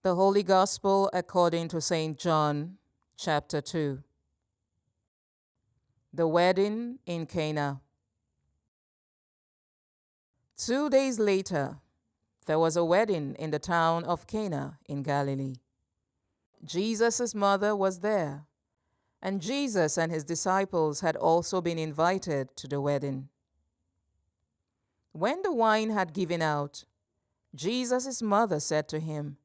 The Holy Gospel according to St. John, chapter 2. The wedding in Cana. 2 days later, there was a wedding in the town of Cana in Galilee. Jesus' mother was there, and Jesus and his disciples had also been invited to the wedding. When the wine had given out, Jesus' mother said to him,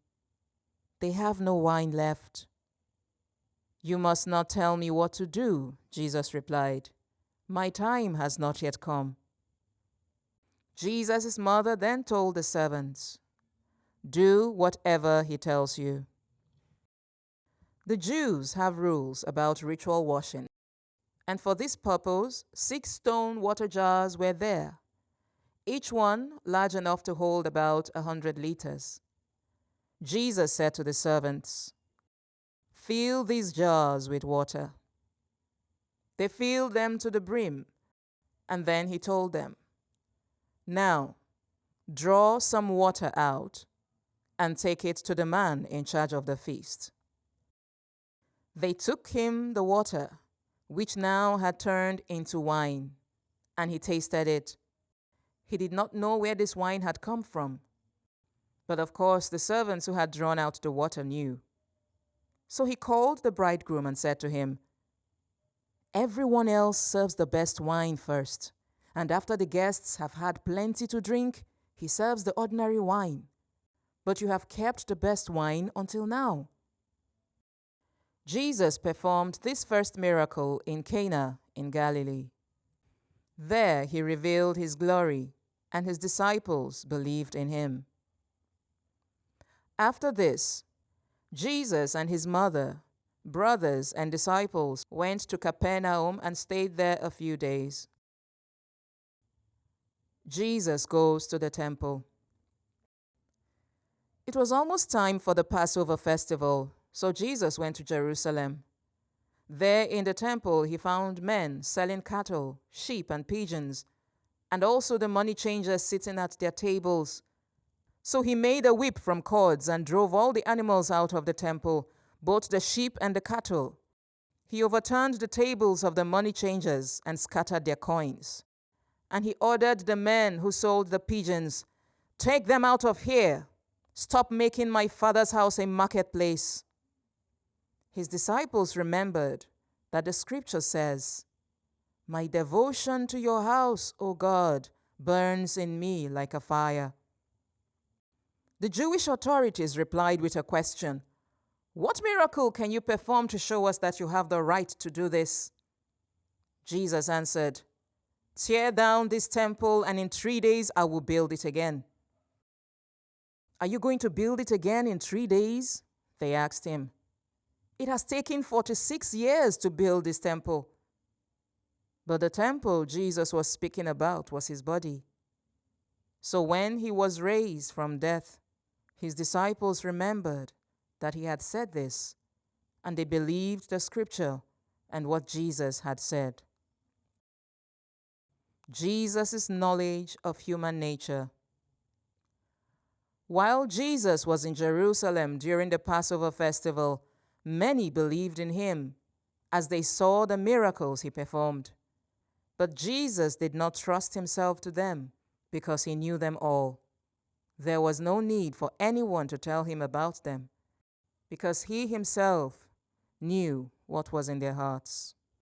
"They have no wine left." "You must not tell me what to do," Jesus replied. "My time has not yet come." Jesus' mother then told the servants, "Do whatever he tells you." The Jews have rules about ritual washing, and for this purpose 6 stone water jars were there, each one large enough to hold about 100 liters. Jesus said to the servants, "Fill these jars with water." They filled them to the brim, and then he told them, "Now, draw some water out and take it to the man in charge of the feast." They took him the water, which now had turned into wine, and he tasted it. He did not know where this wine had come from, but of course the servants who had drawn out the water knew. So he called the bridegroom and said to him, "Everyone else serves the best wine first, and after the guests have had plenty to drink, he serves the ordinary wine. But you have kept the best wine until now." Jesus performed this first miracle in Cana in Galilee. There he revealed his glory, and his disciples believed in him. After this, Jesus and his mother, brothers, and disciples went to Capernaum and stayed there a few days. Jesus goes to the temple. It was almost time for the Passover festival, so Jesus went to Jerusalem. There in the temple he found men selling cattle, sheep, and pigeons, and also the money changers sitting at their tables. So he made a whip from cords and drove all the animals out of the temple, both the sheep and the cattle. He overturned the tables of the money changers and scattered their coins. And he ordered the men who sold the pigeons, "Take them out of here. Stop making my Father's house a marketplace." His disciples remembered that the scripture says, "My devotion to your house, O God, burns in me like a fire." The Jewish authorities replied with a question, "What miracle can you perform to show us that you have the right to do this?" Jesus answered, "Tear down this temple, and in 3 days I will build it again." "Are you going to build it again in 3 days?" they asked him. "It has taken 46 years to build this temple." But the temple Jesus was speaking about was his body. So when he was raised from death, his disciples remembered that he had said this, and they believed the scripture and what Jesus had said. Jesus' knowledge of human nature. While Jesus was in Jerusalem during the Passover festival, many believed in him as they saw the miracles he performed. But Jesus did not trust himself to them because he knew them all. There was no need for anyone to tell him about them because he himself knew what was in their hearts.